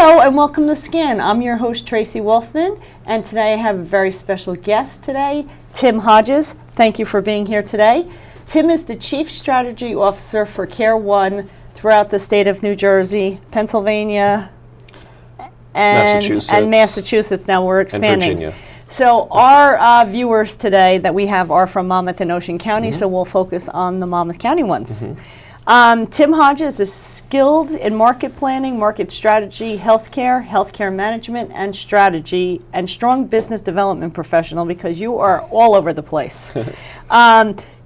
Hello and welcome to Scan. I'm your host Tracy Wolfman, and today I have a very special guest today, Tim Hodges. Thank you for being here today. Tim is the Chief Strategy Officer for Care One throughout the state of New Jersey, Pennsylvania, and Massachusetts. Now we're expanding. And Virginia. So our viewers today that we have are from Monmouth and Ocean County, so we'll focus on the Monmouth County ones. Tim Hodges is skilled in market planning, market strategy, healthcare management, and strategy, and strong business development professional because you are all over the place.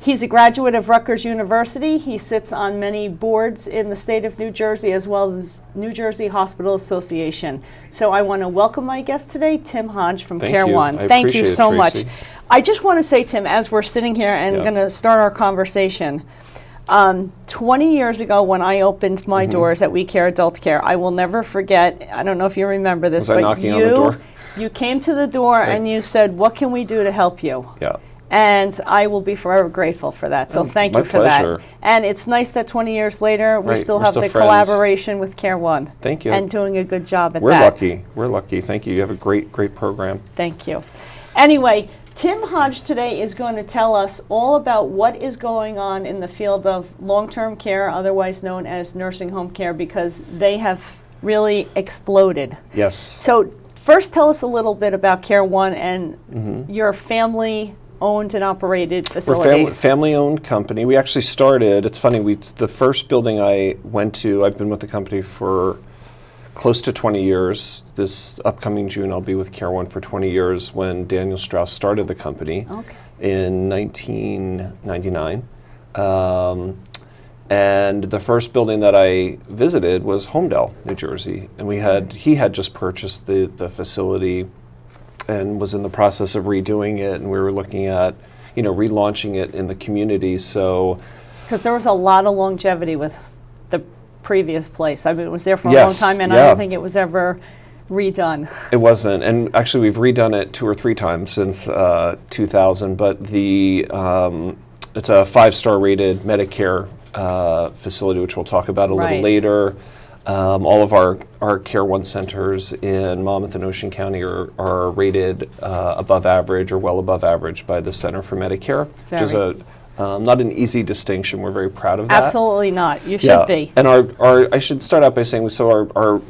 He's a graduate of Rutgers University. He sits on many boards in the state of New Jersey as well as New Jersey Hospital Association. So I want to welcome my guest today, Tim Hodge from Care One. Thank you so much. I just want to say, Tim, as we're sitting here and going to start our conversation, 20 years ago when I opened my doors at We Care Adult Care, I will never forget, I don't know if you remember this, but you came to the door and you said, what can we do to help you? Yeah. And I will be forever grateful for that. So thank you for that. And it's nice that 20 years later, we still have the collaboration with Care One. Thank you. And doing a good job at that. We're lucky. We're lucky. Thank you. You have a great program. Thank you. Anyway, Tim Hodge today is going to tell us all about what is going on in the field of long-term care, otherwise known as nursing home care, because they have really exploded. Yes. So first tell us a little bit about Care One and your family-owned and operated facilities. We're a family-owned company. We actually started, it's funny, the first building I went to, I've been with the company for close to 20 years. This upcoming June, I'll be with Care One for 20 years when Daniel Strauss started the company in 1999. And the first building that I visited was Homedale, New Jersey. And he had just purchased the facility and was in the process of redoing it. And we were looking at, relaunching it in the community. So, because there was a lot of longevity with the previous place. I mean, it was there for a long time, and I don't think it was ever redone. It wasn't, and actually we've redone it 2 or 3 times since 2000, but it's a 5-star rated Medicare facility, which we'll talk about a little later. All of our Care One centers in Monmouth and Ocean County are rated above average or well above average by the Center for Medicare, which is not an easy distinction. We're very proud of that. Absolutely not. You should be. And I should start out by saying, so our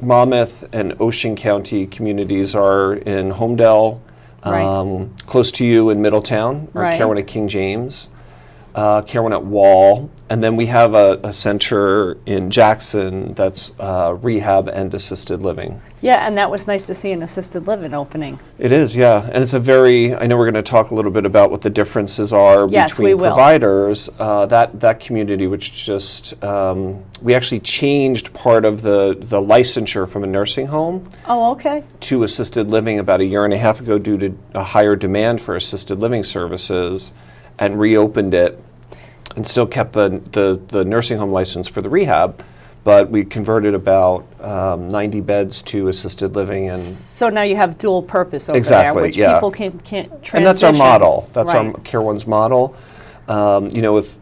Monmouth and Ocean County communities are in Homedale, close to you in Middletown, our Care One at King James, Care One at Wall, and then we have a center in Jackson that's rehab and assisted living. Yeah, and that was nice to see an assisted living opening. It is, yeah. And it's I know we're going to talk a little bit about what the differences are between providers. That community, which just, we actually changed part of the licensure from a nursing home to assisted living about 1.5 years ago due to a higher demand for assisted living services, and reopened it and still kept the nursing home license for the rehab. But we converted about 90 beds to assisted living, and so now you have dual purpose over there, which people can't transition. And that's our model. That's our Care One's model. If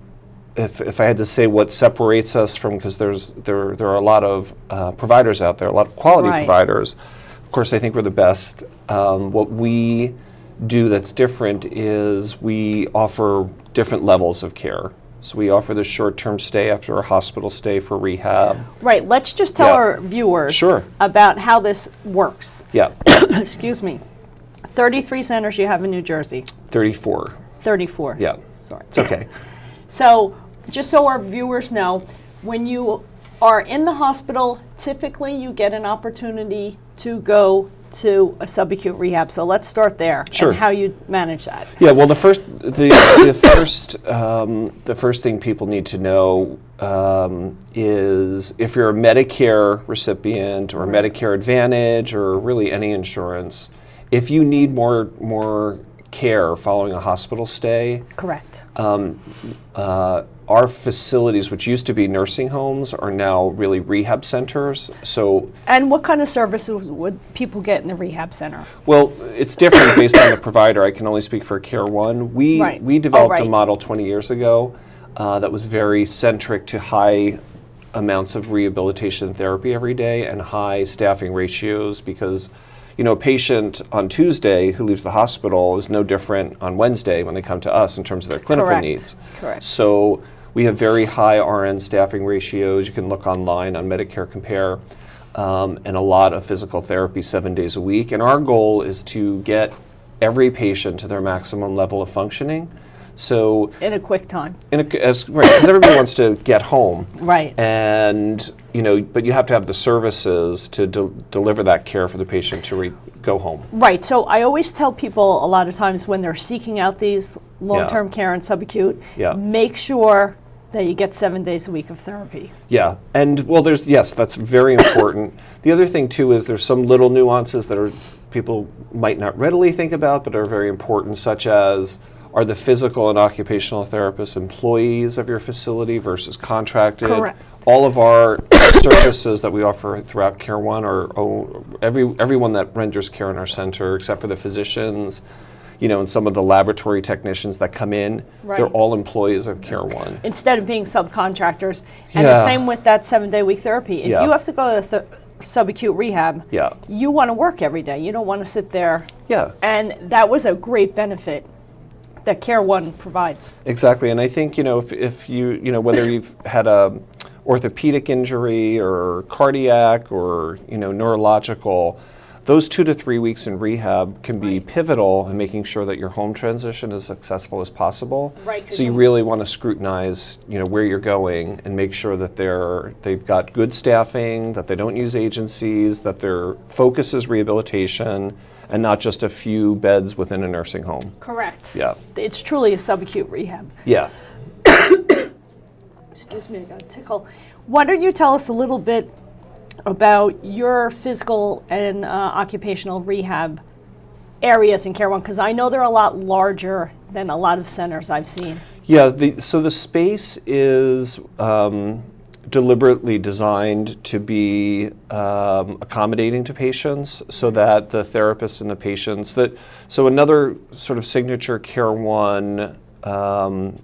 I had to say what separates us from, because there are a lot of providers out there, a lot of quality providers. Of course, I think we're the best. What we do that's different is we offer different levels of care. So we offer the short-term stay after a hospital stay for rehab. Right. Let's just tell our viewers about how this works. Yeah. Excuse me. 33 centers you have in New Jersey. 34. 34. Yeah. Sorry. It's okay. So just so our viewers know, when you are in the hospital, typically you get an opportunity to go to a subacute rehab. So let's start there and how you manage that. Yeah, well, the first thing people need to know is if you're a Medicare recipient or Medicare Advantage or really any insurance, if you need more care following a hospital stay. Correct. Our facilities, which used to be nursing homes, are now really rehab centers. And what kind of services would people get in the rehab center? Well, it's different based on the provider. I can only speak for Care One. We developed a model 20 years ago that was very centric to high amounts of rehabilitation therapy every day and high staffing ratios because, you know, a patient on Tuesday who leaves the hospital is no different on Wednesday when they come to us in terms of their clinical needs. Correct. So we have very high RN staffing ratios. You can look online on Medicare Compare, and a lot of physical therapy 7 days a week. And our goal is to get every patient to their maximum level of functioning. So in a quick time. Because everybody wants to get home. Right. And, you know, but you have to have the services to deliver that care for the patient to go home. Right. So I always tell people a lot of times when they're seeking out these long-term care and subacute, make sure that you get 7 days a week of therapy. Yeah. And, well, that's very important. The other thing, too, is there's some little nuances that people might not readily think about but are very important, such as, are the physical and occupational therapists employees of your facility versus contracted? Correct. All of our services that we offer throughout Care One are everyone that renders care in our center, except for the physicians, you know, and some of the laboratory technicians that come in, they're all employees of Care One. Instead of being subcontractors. And the same with that 7 day week therapy. If you have to go to subacute rehab, you want to work every day. You don't want to sit there. Yeah. And that was a great benefit that Care One provides. Exactly, and I think, you know, if you know, whether you've had a orthopedic injury or cardiac or, you know, neurological, those 2 to 3 weeks in rehab can be pivotal in making sure that your home transition is as successful as possible. Right. So you really want to scrutinize, you know, where you're going and make sure that they've got good staffing, that they don't use agencies, that their focus is rehabilitation, and not just a few beds within a nursing home. Correct. Yeah. It's truly a subacute rehab. Yeah. Excuse me, I got a tickle. Why don't you tell us a little bit about your physical and occupational rehab areas in Care One? Because I know they're a lot larger than a lot of centers I've seen. Yeah, so the space is deliberately designed to be accommodating to patients so that the therapists and the patients, so another sort of signature Care One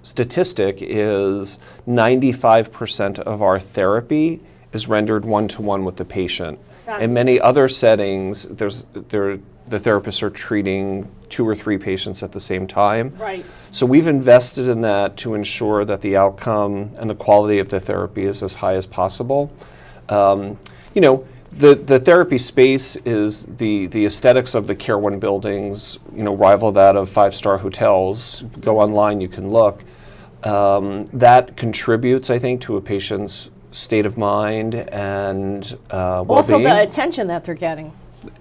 statistic is 95% of our therapy is rendered one-to-one with the patient. In many other settings, the therapists are treating 2 or 3 patients at the same time. Right. So we've invested in that to ensure that the outcome and the quality of the therapy is as high as possible. You know, the therapy space is the aesthetics of the Care One buildings, you know, rival that of 5-star hotels. Go online, you can look. That contributes, I think, to a patient's state of mind and well-being. Also the attention that they're getting.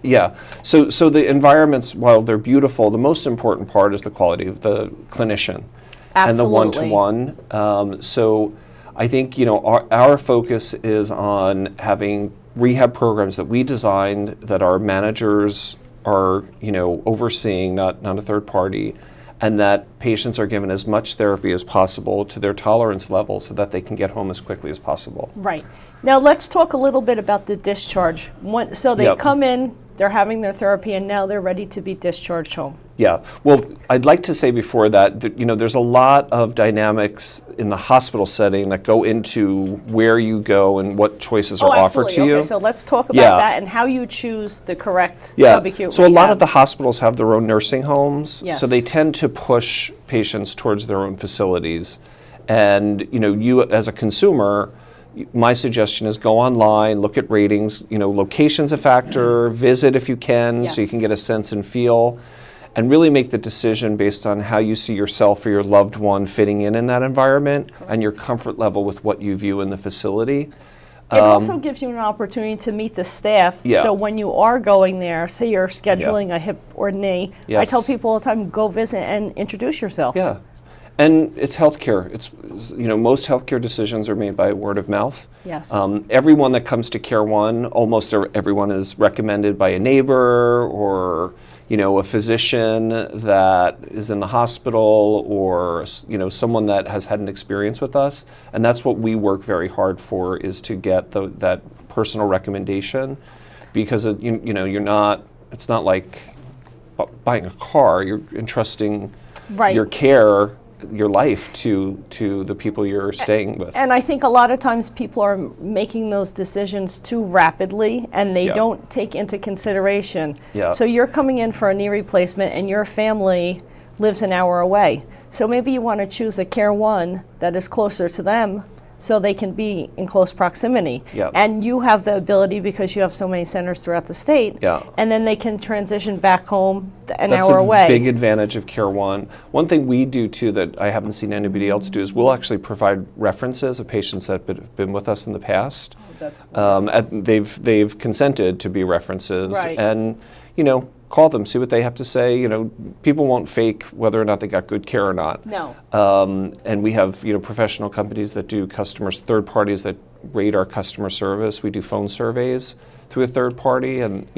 Yeah, so the environments, while they're beautiful, the most important part is the quality of the clinician. Absolutely. And the one-to-one. So I think, you know, our focus is on having rehab programs that we designed that our managers are, you know, overseeing, not a third party, and that patients are given as much therapy as possible to their tolerance level so that they can get home as quickly as possible. Right. Now let's talk a little bit about the discharge. So they come in, they're having their therapy, and now they're ready to be discharged home. Yeah. Well, I'd like to say before that, you know, there's a lot of dynamics in the hospital setting that go into where you go and what choices are offered to you. Okay, so let's talk about that and how you choose the correct subacute So rehab. a lot of the hospitals have their own nursing homes, Yes. so they tend to push patients towards their own facilities. And, you know, you as a consumer, my suggestion is go online, look at ratings, you know, location's a factor, visit if you can, so you can get a sense and feel, and really make the decision based on how you see yourself or your loved one fitting in that environment and your comfort level with what you view in the facility. It also gives you an opportunity to meet the staff. Yeah. So when you are going there, say you're scheduling a hip or knee, I tell people all the time, go visit and introduce yourself. Yeah. And it's healthcare. It's, you know, most healthcare decisions are made by word of mouth. Yes. Everyone that comes to Care One, almost everyone is recommended by a neighbor or, you know, a physician that is in the hospital or, you know, someone that has had an experience with us. And that's what we work very hard for, is to get that personal recommendation, because you know, it's not like buying a car. You're entrusting your care your life to the people you're staying with. And I think a lot of times people are making those decisions too rapidly, and they don't take into consideration. So you're coming in for a knee replacement, and your family lives an hour away. So maybe you want to choose a Care One that is closer to them, so they can be in close proximity. And you have the ability, because you have so many centers throughout the state, and then they can transition back home an hour away. That's a big advantage of Care One. One thing we do too that I haven't seen anybody else do is we'll actually provide references of patients that have been with us in the past. They've consented to be references, and call them, see what they have to say. People won't fake whether or not they got good care or not. And we have professional companies that do third parties that rate our customer service. We do phone surveys through a third party, and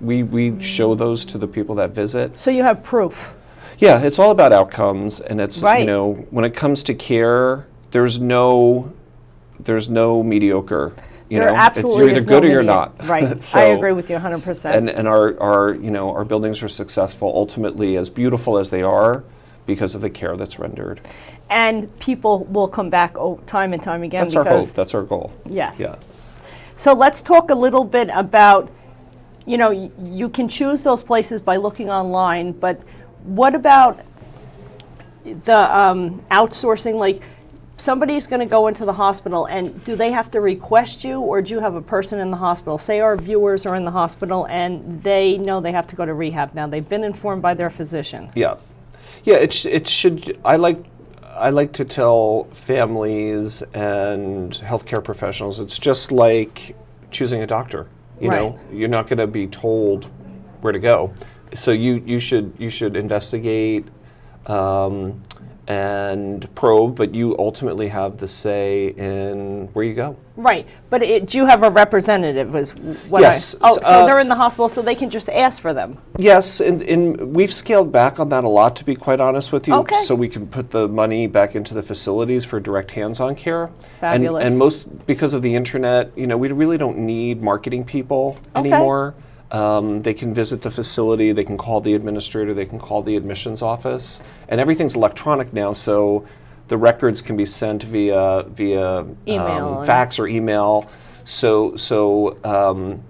we show those to the people that visit. So you have proof. Yeah, it's all about outcomes, and it's when it comes to care, there's no mediocre. Absolutely you're either good or you're not. Right. I agree with you 100%. And our buildings are successful ultimately, as beautiful as they are, because of the care that's rendered. And people will come back time and time again. That's our hope. That's our goal. Yes. Yeah. So let's talk a little bit about, you can choose those places by looking online, but what about the outsourcing? Like, somebody's going to go into the hospital, and do they have to request you, or do you have a person in the hospital? Say our viewers are in the hospital and they know they have to go to rehab now. They've been informed by their physician. Yeah. It should. I like to tell families and healthcare professionals, it's just like choosing a doctor. You're not going to be told where to go, so you should investigate. And probe, but you ultimately have the say in where you go. Right, but do you have a representative? Was what yes. So they're in the hospital, so they can just ask for them. Yes, and we've scaled back on that a lot, to be quite honest with you, so we can put the money back into the facilities for direct hands-on care. Fabulous. And most, because of the internet, we really don't need marketing people anymore. They can visit the facility, they can call the administrator, they can call the admissions office, and everything's electronic now, so the records can be sent via email, fax or email. So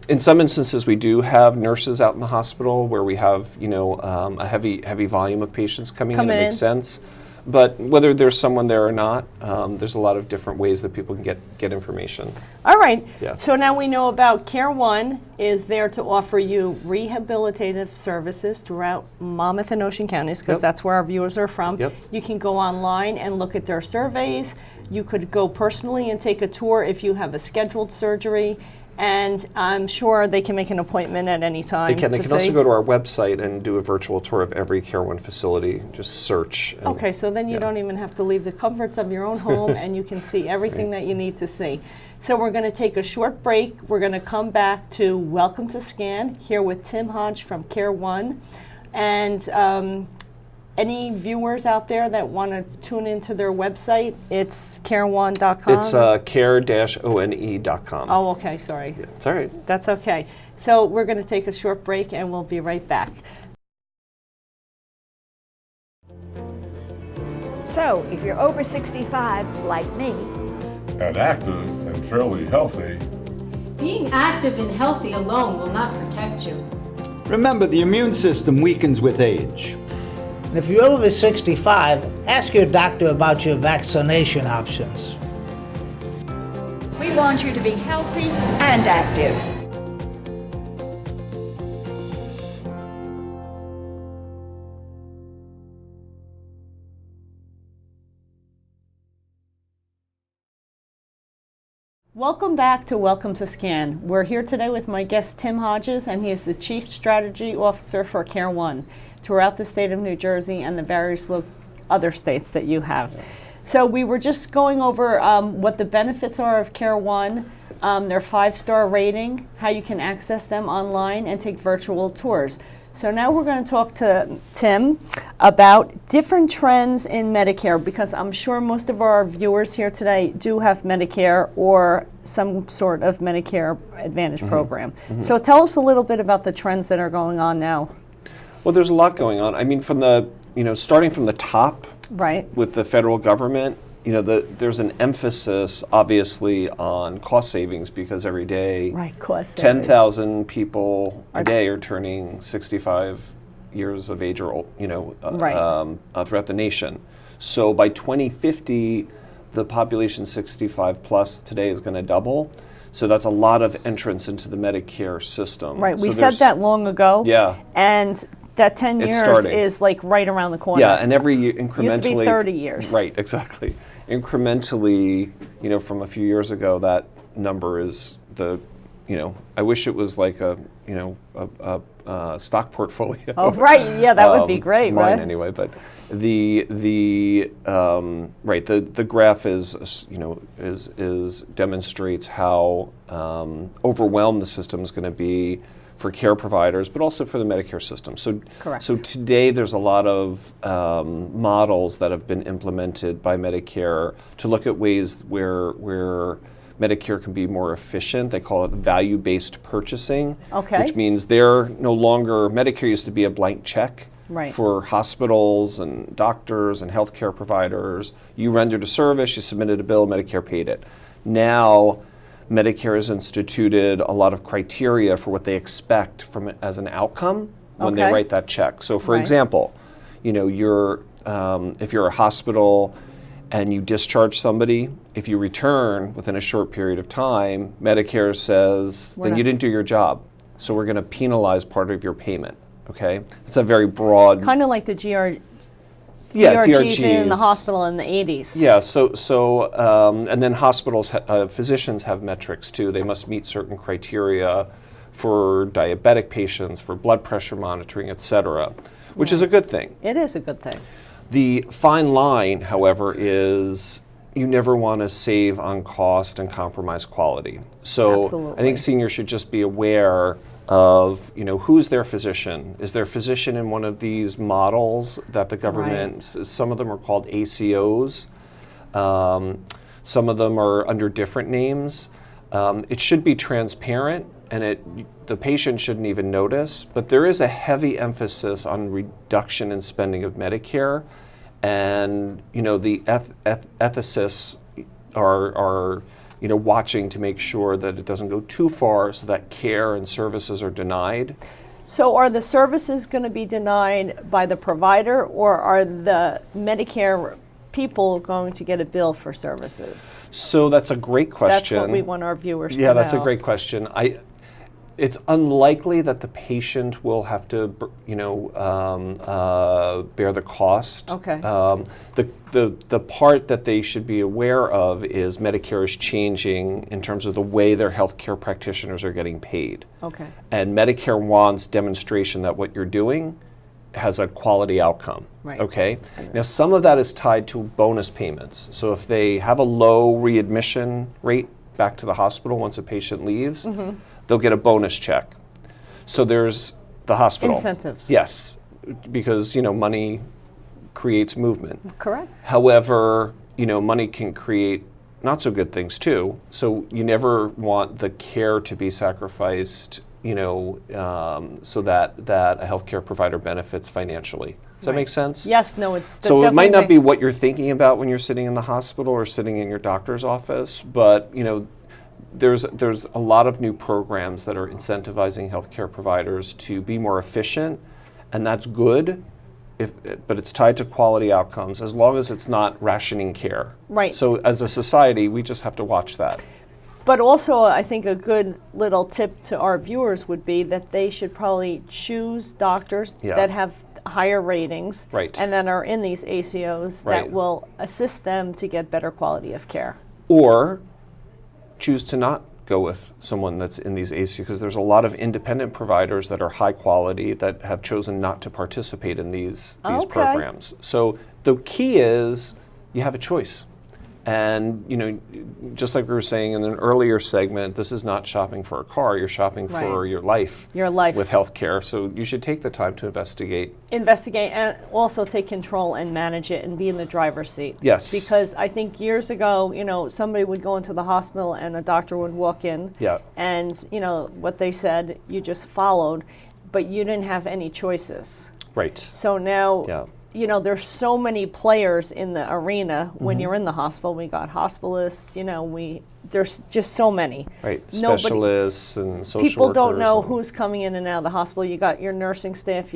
in some instances we do have nurses out in the hospital where we have a heavy volume of patients coming in. It makes sense. But whether there's someone there or not, there's a lot of different ways that people can get information. All right. Yeah. So now we know about Care One is there to offer you rehabilitative services throughout Monmouth and Ocean counties, because that's where our viewers are from. You can go online and look at their surveys. You could go personally and take a tour if you have a scheduled surgery. And I'm sure they can make an appointment at any time. They can also go to our website and do a virtual tour of every Care One facility. Just search. Okay, so then you don't even have to leave the comforts of your own home, and you can see everything that you need to see. So we're going to take a short break. We're going to come back to Welcome to Scan here with Tim Hodges from Care One. And any viewers out there that want to tune into their website, it's care1.com? It's care-one.com. Oh, okay, sorry. Yeah, it's all right. That's okay. So we're going to take a short break, and we'll be right back. So, if you're over 65, like me, and active and fairly healthy, being active and healthy alone will not protect you. Remember, the immune system weakens with age. And if you're over 65, ask your doctor about your vaccination options. we want you to be healthy and active. Welcome back to Welcome to Scan. We're here today with my guest Tim Hodges, and he is the Chief Strategy Officer for Care One throughout the state of New Jersey and the various other states that you have. So we were just going over what the benefits are of Care One, their 5-star rating, how you can access them online and take virtual tours. So now we're going to talk to Tim about different trends in Medicare, because I'm sure most of our viewers here today do have Medicare or some sort of Medicare Advantage program. So tell us a little bit about the trends that are going on now. Well, there's a lot going on. I mean, from the, starting from the top, Right. with the federal government, you know, there's an emphasis, obviously, on cost savings because every day, Right, cost savings. 10,000 people a day are turning 65 years of age or, you know, throughout the nation. So by 2050, the population 65 plus today is going to double. So that's a lot of entrance into the Medicare system. Right, we so said that long ago. Yeah. And that 10 years starting. is like right around the corner. Yeah, and every year incrementally. Used to be 30 years. Right, exactly. Incrementally, you know, from a few years ago, that number is you know, I wish it was like a, you know, a stock portfolio. Oh, right, yeah, that would be great, mine right? Anyway, but the graph is, you know, is demonstrates how overwhelmed the system is going to be for care providers, but also for the Medicare system. So, Correct. So today there's a lot of models that have been implemented by Medicare to look at ways where Medicare can be more efficient. They call it value-based purchasing, which means they're no longer, Medicare used to be a blank check for hospitals and doctors and healthcare providers. You rendered a service, you submitted a bill, Medicare paid it. Now, Medicare has instituted a lot of criteria for what they expect from it as an outcome when they write that check. So, for example, you know, if you're a hospital and you discharge somebody, if you return within a short period of time, Medicare says, then you didn't do your job. So we're going to penalize part of your payment. Okay, it's a very broad. Kind of like the DRGs DRGs in the hospital in the 80s. Yeah, and then hospitals, physicians have metrics too. They must meet certain criteria for diabetic patients, for blood pressure monitoring, et cetera, which is a good thing. It is a good thing. The fine line, however, is you never want to save on cost and compromise quality. So Absolutely. I think seniors should just be aware of, you know, who's their physician? Is their physician in one of these models that the government, some of them are called ACOs, some of them are under different names. It should be transparent and the patient shouldn't even notice, but there is a heavy emphasis on reduction in spending of Medicare, and, you know, the ethicists are you know, watching to make sure that it doesn't go too far so that care and services are denied. So are the services going to be denied by the provider, or are the Medicare people going to get a bill for services? So that's a great question. That's what we want our viewers to know. Yeah, that's a great question. It's unlikely that the patient will have to, you know, bear the cost. Okay. The part that they should be aware of is Medicare is changing in terms of the way their healthcare practitioners are getting paid. Okay. And Medicare wants demonstration that what you're doing has a quality outcome. Right. Okay. Now, some of that is tied to bonus payments. So if they have a low readmission rate back to the hospital once a patient leaves, they'll get a bonus check. So there's the hospital. Incentives. Yes, because, you know, money creates movement. Correct. However, you know, money can create not so good things too. So you never want the care to be sacrificed, you know, so that a healthcare provider benefits financially. Does that make sense? Yes, no. So it might not be what you're thinking about when you're sitting in the hospital or sitting in your doctor's office, but, you know, there's a lot of new programs that are incentivizing healthcare providers to be more efficient, and that's good. But it's tied to quality outcomes as long as it's not rationing care. Right. So as a society, we just have to watch that. But also, I think a good little tip to our viewers would be that they should probably choose doctors that have higher ratings and that are in these ACOs that will assist them to get better quality of care. Or choose to not go with someone that's in these ACOs, because there's a lot of independent providers that are high quality that have chosen not to participate in these programs. So the key is you have a choice. And, you know, just like we were saying in an earlier segment, this is not shopping for a car, you're shopping for your life. Your life. With healthcare. So you should take the time to investigate. Investigate and also take control and manage it and be in the driver's seat. Yes. Because I think years ago, you know, somebody would go into the hospital and a doctor would walk in. Yeah. And, you know, what they said, you just followed, but you didn't have any choices. Right. So now you know, there's so many players in the arena when you're in the hospital. We got hospitalists, you know, there's just so many. Right, specialists and social people workers. Don't know who's coming in and out of the hospital. You got your nursing staff,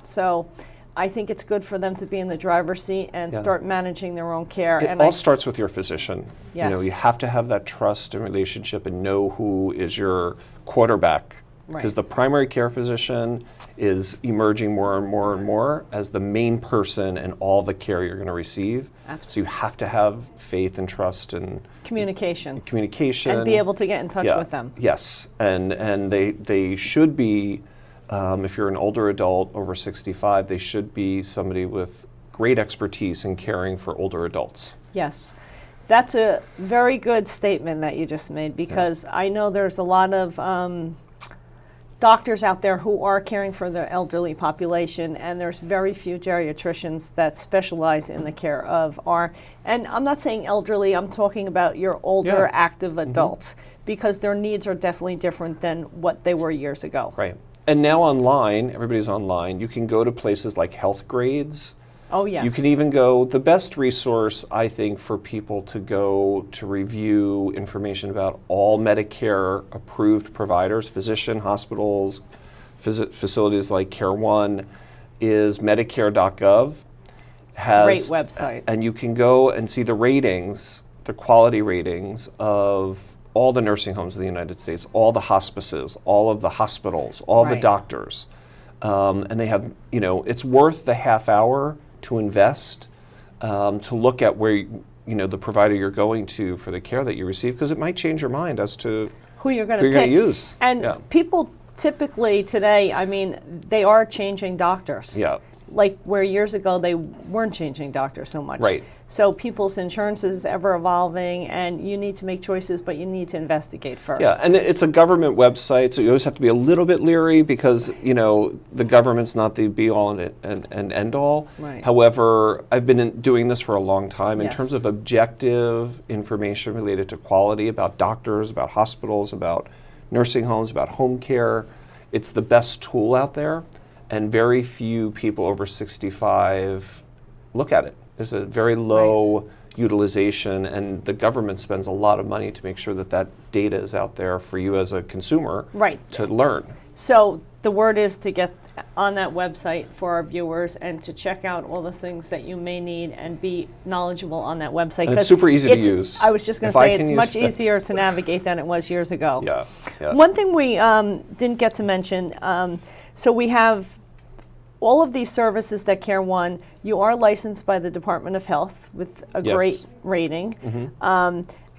so I think it's good for them to be in the driver's seat and start managing their own care. It all starts with your physician. Yes. You know, you have to have that trust and relationship and know who is your quarterback. Because the primary care physician is emerging more and more and more as the main person in all the care you're going to receive. Absolutely. So you have to have faith and trust and communication. And be able to get in touch with them. Yes, and they should be, if you're an older adult over 65, they should be somebody with great expertise in caring for older adults. Yes. That's a very good statement that you just made, because I know there's a lot of doctors out there who are caring for the elderly population, and there's very few geriatricians that specialize in the care of and I'm not saying elderly, I'm talking about your older active adults, because their needs are definitely different than what they were years ago. Right. And now online, everybody's online, you can go to places like Health Grades. Oh, yes. You can even go, the best resource, I think, for people to go to review information about all Medicare approved providers, physician, hospitals, facilities like Care One, is Medicare.gov. Great website. And you can go and see the ratings, the quality ratings of all the nursing homes in the United States, all the hospices, all of the hospitals, all the doctors. And they have, you know, it's worth the half hour to invest, to look at where, you know, the provider you're going to for the care that you receive, because it might change your mind as to who you're going to use. And people typically today, I mean, they are changing doctors. Yeah. Like where years ago they weren't changing doctors so much. Right. So people's insurance is ever evolving, and you need to make choices, but you need to investigate first. Yeah, and it's a government website, so you always have to be a little bit leery, because, you know, the government's not the be-all and end-all. Right. However, I've been doing this for a long time. In terms of objective information related to quality about doctors, about hospitals, about nursing homes, about home care, it's the best tool out there, and very few people over 65 look at it. There's a very low utilization, and the government spends a lot of money to make sure that that data is out there for you as a consumer to learn. So the word is to get on that website for our viewers and to check out all the things that you may need and be knowledgeable on that website. And it's super easy to use. I was just going to say, it's much easier to navigate than it was years ago. Yeah. One thing we didn't get to mention, so we have all of these services that Care One, you are licensed by the Department of Health with a great rating.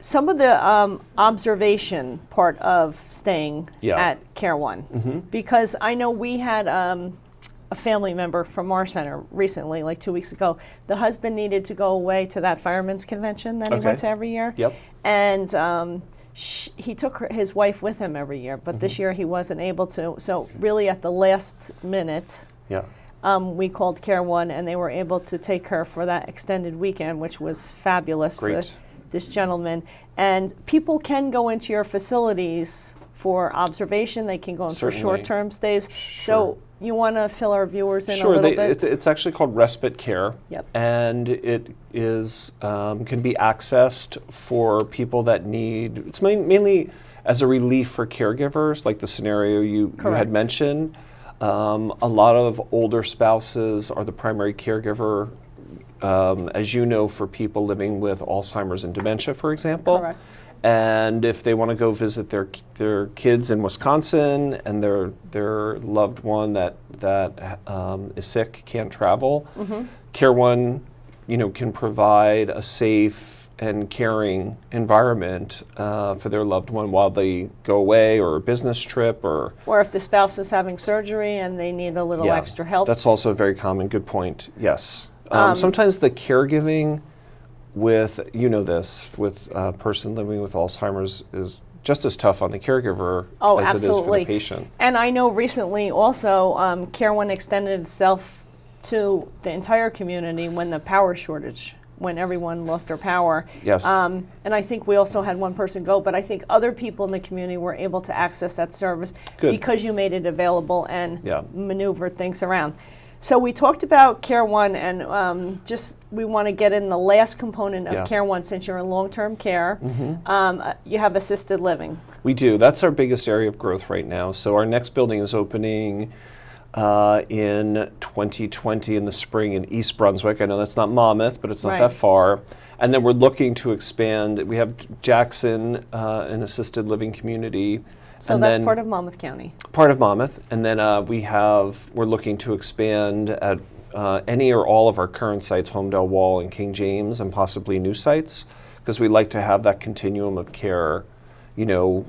Some of the observation part of staying at Care One, because I know we had a family member from our center recently, like 2 weeks ago. The husband needed to go away to that fireman's convention that he went to every year. And he took his wife with him every year, but this year he wasn't able to. So really at the last minute, we called Care One, and they were able to take her for that extended weekend, which was fabulous for this gentleman. And people can go into your facilities for observation. They can go in for short-term stays. So you want to fill our viewers in a little bit? It's actually called Respite Care, and it is can be accessed for people that need. It's mainly as a relief for caregivers, like the scenario you had mentioned. A lot of older spouses are the primary caregiver, as you know, for people living with Alzheimer's and dementia, for example. And if they want to go visit their kids in Wisconsin and their loved one that is sick, can't travel, Care One, you know, can provide a safe and caring environment for their loved one while they go away, or a business trip, or if the spouse is having surgery and they need a little extra help. That's also a very common. Good point. Yes. Sometimes the caregiving with, you know, this with a person living with Alzheimer's is just as tough on the caregiver as it is for the patient. And I know recently also Care One extended itself to the entire community when the power shortage, when everyone lost their power. And I think we also had one person go, but I think other people in the community were able to access that service because you made it available and maneuvered things around. So we talked about Care One, and we want to get in the last component of Care One. Since you're in long-term care, you have assisted living. We do. That's our biggest area of growth right now. So our next building is opening in 2020 in the spring in East Brunswick. I know that's not Monmouth, but it's not that far. And then we're looking to expand. We have Jackson, an assisted living community. So and that's part of Monmouth County. Part of Monmouth. And then we're looking to expand at any or all of our current sites, Homedale Wall and King James, and possibly new sites, because we like to have that continuum of care, so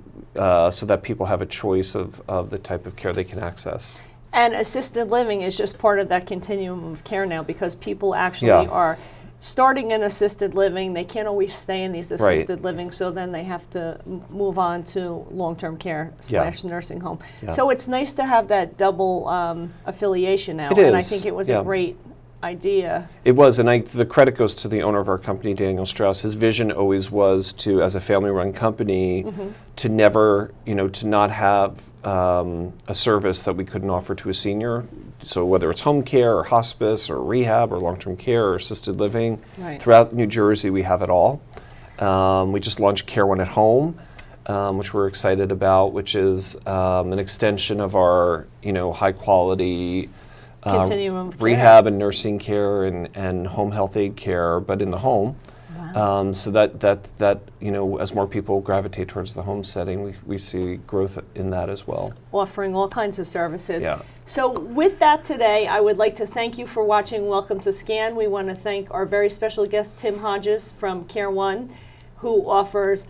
that people have a choice of the type of care they can access. And assisted living is just part of that continuum of care now, because people actually are starting in assisted living. They can't always stay in these assisted living, so then they have to move on to long-term care / nursing home. So it's nice to have that double affiliation now. And I think it was a great idea. It was, and the credit goes to the owner of our company, Daniel Strauss. His vision always was to, as a family-run company, to never, to not have a service that we couldn't offer to a senior. So whether it's home care or hospice or rehab or long-term care or assisted living, throughout New Jersey we have it all. We just launched Care One at Home, which we're excited about, which is an extension of our, Continuum high-quality of care. Rehab and nursing care and home health aid care, but in the home. So that as more people gravitate towards the home setting, we see growth in that as well. Offering all kinds of services. So with that today, I would like to thank you for watching Welcome to SCAN. We want to thank our very special guest, Tim Hodges from Care One, who offers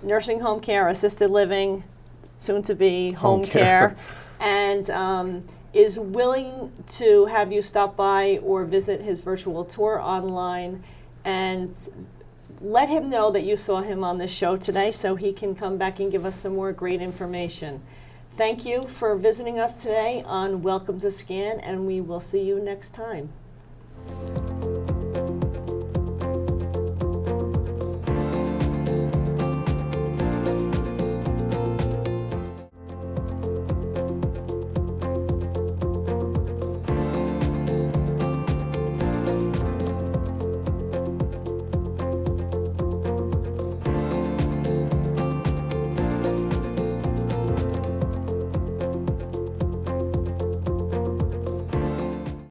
nursing home care, assisted living, soon to be home care, and is willing to have you stop by or visit his virtual tour online, and let him know that you saw him on this show today so he can come back and give us some more great information. Thank you for visiting us today on Welcome to SCAN, and we will see you next time.